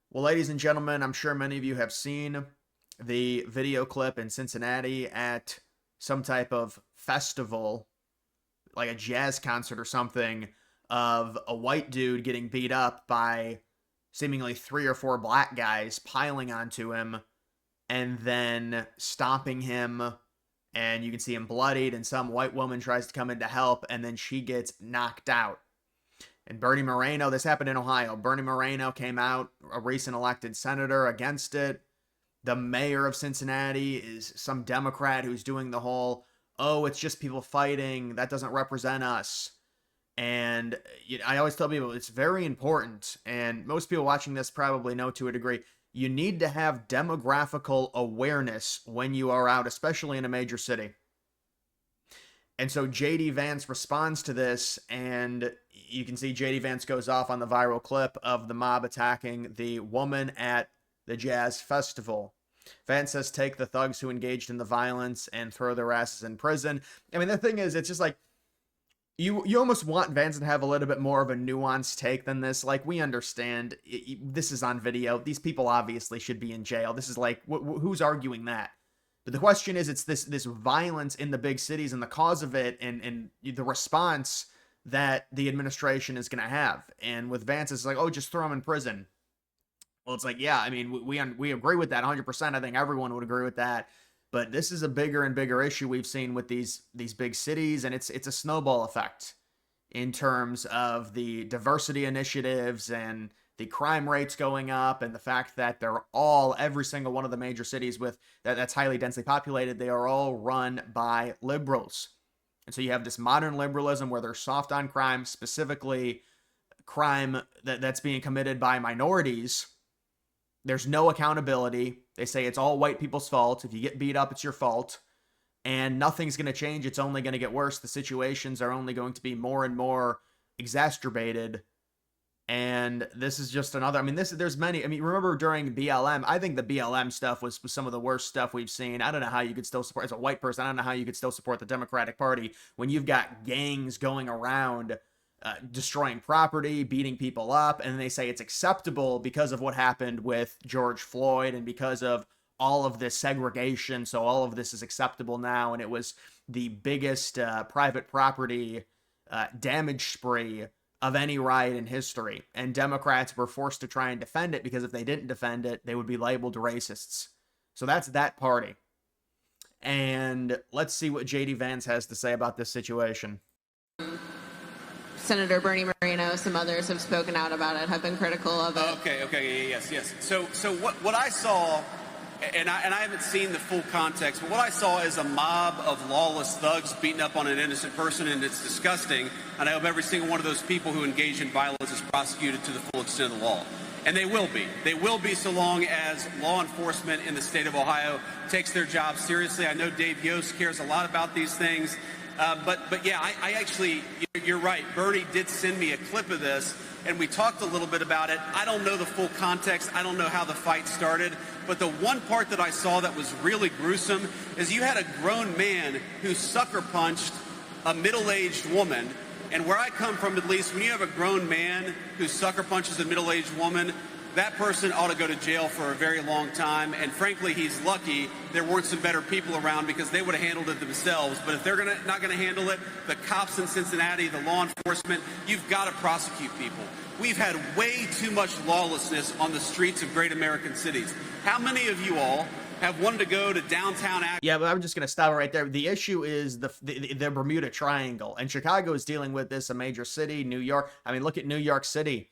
Well, ladies and gentlemen, I'm sure many of you have seen the video clip in Cincinnati at some type of festival, like a jazz concert or something, of a white dude getting beat up by seemingly three or four black guys piling onto him and then stomping him. And you can see him bloodied, and some white woman tries to come in to help, and then she gets knocked out. And Bernie Moreno, this happened in Ohio. Bernie Moreno came out, a recent elected senator, against it. The mayor of Cincinnati is some Democrat who's doing the whole, oh, it's just people fighting. That doesn't represent us. And I always tell people it's very important. And most people watching this probably know to a degree. You need to have demographical awareness when you are out, especially in a major city. And so JD Vance responds to this, and you can see JD Vance goes off on the viral clip of the mob attacking the woman at the jazz festival. Vance says, take the thugs who engaged in the violence and throw their asses in prison. I mean, the thing is, it's just like, you almost want Vance to have a little bit more of a nuanced take than this. Like, we understand this is on video. These people obviously should be in jail. This is like, who's arguing that? But the question is, it's this violence in the big cities and the cause of it, and the response that the administration is going to have. And with Vance, it's like, oh, just throw him in prison. Well, it's like, yeah, I mean, we agree with that 100%. I think everyone would agree with that. But this is a bigger and bigger issue we've seen with these big cities, and it's a snowball effect in terms of the diversity initiatives and the crime rates going up, and the fact that every single one of the major cities with that's highly densely populated, they are all run by liberals. And so you have this modern liberalism where they're soft on crime, specifically crime that's being committed by minorities. There's no accountability. They say it's all white people's fault. If you get beat up, it's your fault. And nothing's going to change. It's only going to get worse. The situations are only going to be more and more exacerbated. And this is just another, I mean, there's many, I mean, remember during BLM, I think the BLM stuff was some of the worst stuff we've seen. I don't know how you could still support, as a white person, I don't know how you could still support the Democratic Party when you've got gangs going around destroying property, beating people up, and they say it's acceptable because of what happened with George Floyd and because of all of this segregation. So all of this is acceptable now, and it was the biggest private property damage spree of any riot in history. And Democrats were forced to try and defend it because if they didn't defend it, they would be labeled racists. So that's that party. And let's see what JD Vance has to say about this situation. Senator Bernie Moreno, some others have spoken out about it, have been critical of it. Okay, yes. So what I saw, and I haven't seen the full context, but what I saw is a mob of lawless thugs beating up on an innocent person, and it's disgusting. And I hope every single one of those people who engage in violence is prosecuted to the full extent of the law. And they will be. They will be so long as law enforcement in the state of Ohio takes their job seriously. I know Dave Yost cares a lot about these things. But yeah, I actually, you're right. Bernie did send me a clip of this, and we talked a little bit about it. I don't know the full context. I don't know how the fight started. But the one part that I saw that was really gruesome is you had a grown man who sucker punched a middle-aged woman. And where I come from, at least, when you have a grown man who sucker punches a middle-aged woman, that person ought to go to jail for a very long time. And frankly, he's lucky there weren't some better people around because they would have handled it themselves. But if they're not going to handle it, the cops in Cincinnati, the law enforcement, you've got to prosecute people. We've had way too much lawlessness on the streets of great American cities. How many of you all have wanted to go to downtown? Yeah, but I'm just going to stop it right there. The issue is the Bermuda Triangle. And Chicago is dealing with this, a major city, New York. I mean, look at New York City.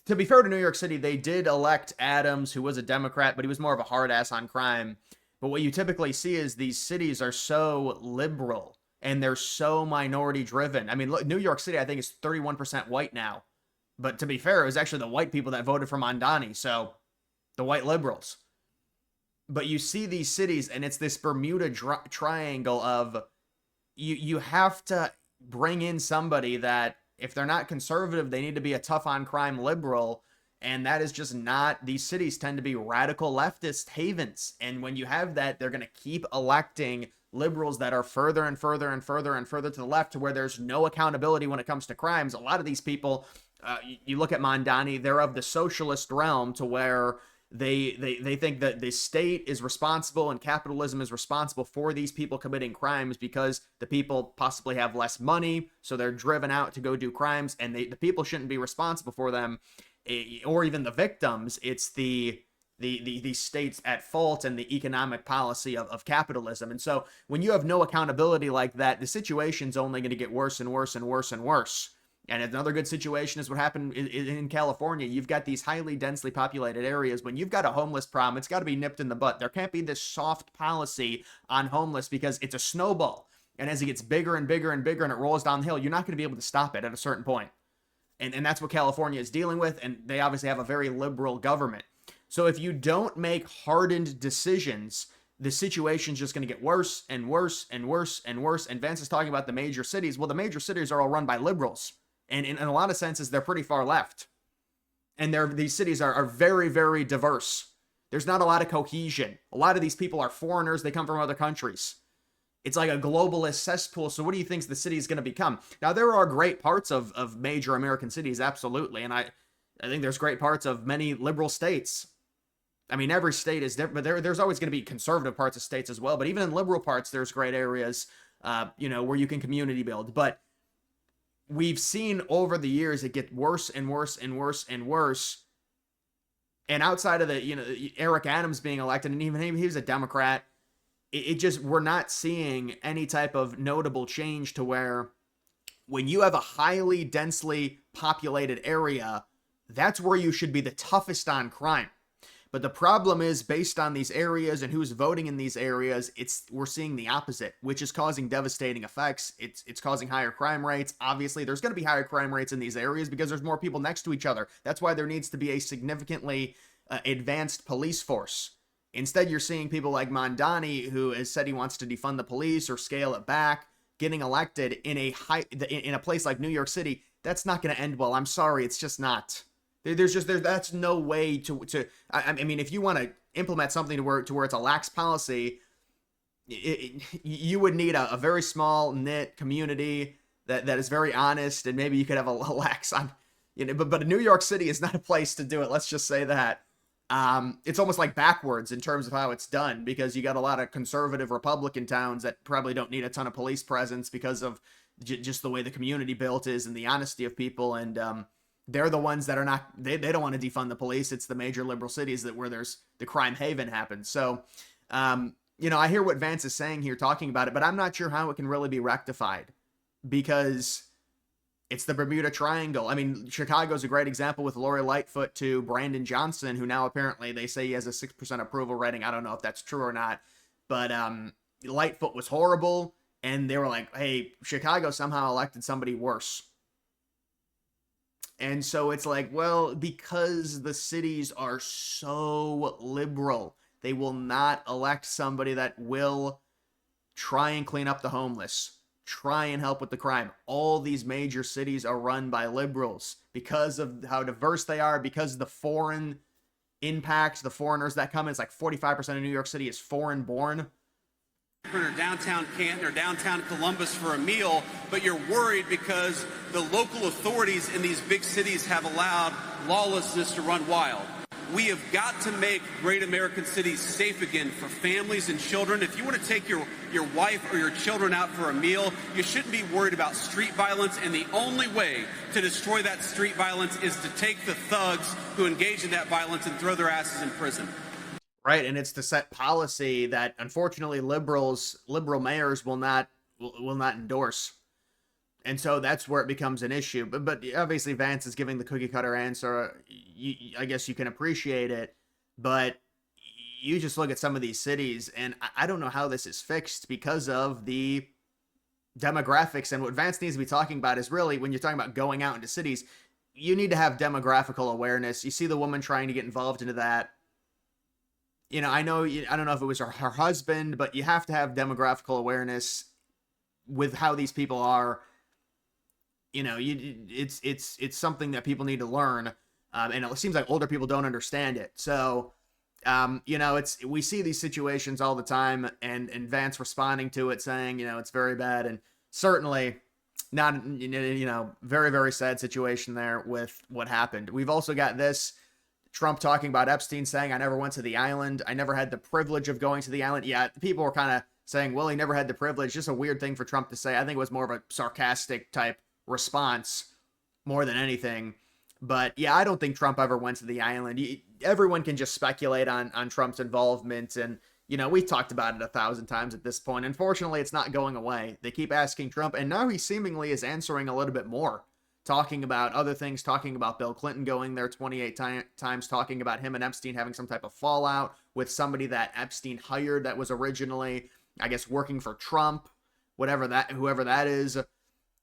To be fair to New York City, they did elect Adams, who was a Democrat, but he was more of a hard ass on crime. But what you typically see is these cities are so liberal and they're so minority driven. I mean, look, New York City, I think, is 31% white now. But to be fair, it was actually the white people that voted for Mondani, so the white liberals. But you see these cities, and it's this Bermuda Triangle of you have to bring in somebody that, if they're not conservative, they need to be a tough on crime liberal. And that is just not, these cities tend to be radical leftist havens. And when you have that, they're going to keep electing liberals that are further and further and further and further to the left, to where there's no accountability when it comes to crimes. A lot of these people You look at Mondani, they're of the socialist realm to where they think that the state is responsible and capitalism is responsible for these people committing crimes because the people possibly have less money, so they're driven out to go do crimes, and the people shouldn't be responsible for them, or even the victims. It's the states at fault and the economic policy of capitalism. And so when you have no accountability like that, the situation's only going to get worse and worse and worse and worse. And another good situation is what happened in California. You've got these highly densely populated areas. When you've got a homeless problem, it's got to be nipped in the butt. There can't be this soft policy on homeless because it's a snowball. And as it gets bigger and bigger and bigger and it rolls downhill, you're not going to be able to stop it at a certain point. And that's what California is dealing with. And they obviously have a very liberal government. So if you don't make hardened decisions, the situation's just going to get worse and worse and worse and worse. And Vance is talking about the major cities. Well, the major cities are all run by liberals. And in a lot of senses, they're pretty far left. And these cities are very, very diverse. There's not a lot of cohesion. A lot of these people are foreigners. They come from other countries. It's like a globalist cesspool. So what do you think the city is going to become? Now, there are great parts of major American cities, absolutely. And I think there's great parts of many liberal states. I mean, every state is different, but there's always going to be conservative parts of states as well. But even in liberal parts, there's great areas, where you can community build. But we've seen over the years it get worse and worse and worse and worse. And outside of Eric Adams being elected, and even he was a Democrat, it just, we're not seeing any type of notable change to where when you have a highly densely populated area, that's where you should be the toughest on crime. But the problem is, based on these areas and who's voting in these areas, we're seeing the opposite, which is causing devastating effects. It's causing higher crime rates. Obviously, there's going to be higher crime rates in these areas because there's more people next to each other. That's why there needs to be a significantly advanced police force. Instead, you're seeing people like Mondani, who has said he wants to defund the police or scale it back, getting elected in a place like New York City. That's not going to end well. I'm sorry, it's just not. That's no way to I mean, if you want to implement something to where it's a lax policy, you would need a very small knit community that is very honest, and maybe you could have a lax on, but New York City is not a place to do it. Let's just say that. It's almost like backwards in terms of how it's done, because you got a lot of conservative Republican towns that probably don't need a ton of police presence because of just the way the community built is and the honesty of people. And, they're the ones that are not, they don't want to defund the police. It's the major liberal cities where there's the crime haven happens. So, I hear what Vance is saying here talking about it, but I'm not sure how it can really be rectified, because it's the Bermuda Triangle. I mean, Chicago's a great example with Lori Lightfoot to Brandon Johnson, who now apparently they say he has a 6% approval rating. I don't know if that's true or not, but Lightfoot was horrible, and they were like, hey, Chicago somehow elected somebody worse. And so it's like, well, because the cities are so liberal, they will not elect somebody that will try and clean up the homeless, try and help with the crime. All these major cities are run by liberals because of how diverse they are, because of the foreign impacts, the foreigners that come in. It's like 45% of New York City is foreign born. Or downtown Canton or downtown Columbus for a meal, but you're worried because the local authorities in these big cities have allowed lawlessness to run wild. We have got to make great American cities safe again for families and children. If you want to take your wife or your children out for a meal, you shouldn't be worried about street violence, and the only way to destroy that street violence is to take the thugs who engage in that violence and throw their asses in prison. Right, and it's to set policy that, unfortunately, liberal mayors will not endorse, and so that's where it becomes an issue. But obviously, Vance is giving the cookie cutter answer. I guess you can appreciate it, but you just look at some of these cities, and I don't know how this is fixed because of the demographics. And what Vance needs to be talking about is really, when you're talking about going out into cities, you need to have demographical awareness. You see the woman trying to get involved into that. I don't know if it was her husband, but you have to have demographical awareness with how these people are. It's something that people need to learn, and it seems like older people don't understand it. So, we see these situations all the time, and Vance responding to it saying, it's very bad, and certainly, not, very, very sad situation there with what happened. We've also got this Trump talking about Epstein saying, I never went to the island. I never had the privilege of going to the island. Yeah, people were kind of saying, well, he never had the privilege. Just a weird thing for Trump to say. I think it was more of a sarcastic type response more than anything. But yeah, I don't think Trump ever went to the island. Everyone can just speculate on Trump's involvement. And, we've talked about it 1,000 times at this point. Unfortunately, it's not going away. They keep asking Trump, and now he seemingly is answering a little bit more, talking about other things, talking about Bill Clinton going there 28 times, talking about him and Epstein having some type of fallout with somebody that Epstein hired that was originally, I guess, working for Trump, whoever that is.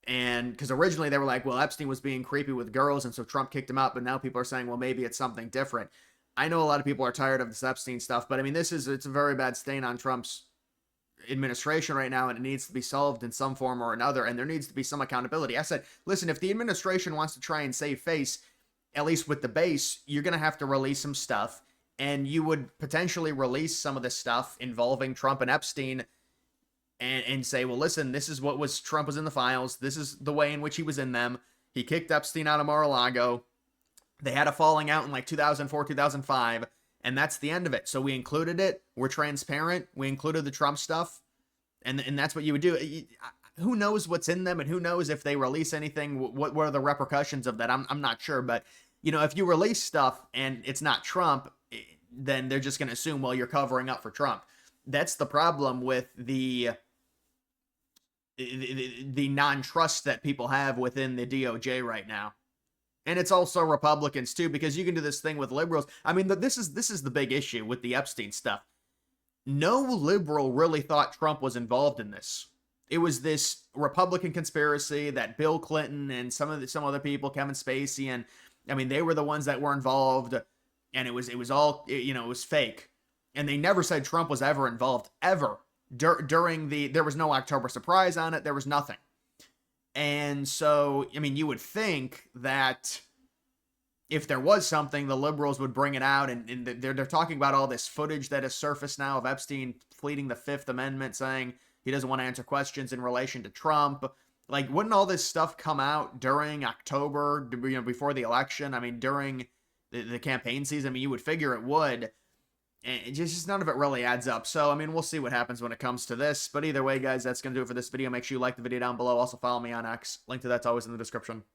And because originally they were like, well, Epstein was being creepy with girls, and so Trump kicked him out. But now people are saying, well, maybe it's something different. I know a lot of people are tired of this Epstein stuff, but I mean, it's a very bad stain on Trump's administration right now, and it needs to be solved in some form or another, and there needs to be some accountability. I said, listen, if the administration wants to try and save face, at least with the base, you're going to have to release some stuff, and you would potentially release some of the stuff involving Trump and Epstein and say, well, listen, this is what Trump was in the files. This is the way in which he was in them. He kicked Epstein out of Mar-a-Lago. They had a falling out in like 2004, 2005, and that's the end of it. So we included it. We're transparent. We included the Trump stuff, and that's what you would do. Who knows what's in them, and who knows if they release anything? What are the repercussions of that? I'm not sure, but if you release stuff and it's not Trump, then they're just going to assume, well, you're covering up for Trump. That's the problem with the non-trust that people have within the DOJ right now. And it's also Republicans too, because you can do this thing with liberals. I mean, this is the big issue with the Epstein stuff. No liberal really thought Trump was involved in this. It was this Republican conspiracy that Bill Clinton and some other people, Kevin Spacey, and I mean, they were the ones that were involved, and it was all, it was fake. And they never said Trump was ever involved, ever. There was no October surprise on it. There was nothing. And so, I mean, you would think that if there was something, the liberals would bring it out, and they're talking about all this footage that has surfaced now of Epstein pleading the Fifth Amendment, saying he doesn't want to answer questions in relation to Trump. Like, wouldn't all this stuff come out during October, before the election? I mean, during the campaign season? I mean, you would figure it would. And it just none of it really adds up. So, I mean, we'll see what happens when it comes to this. But either way, guys, that's going to do it for this video. Make sure you like the video down below. Also, follow me on X. Link to that's always in the description.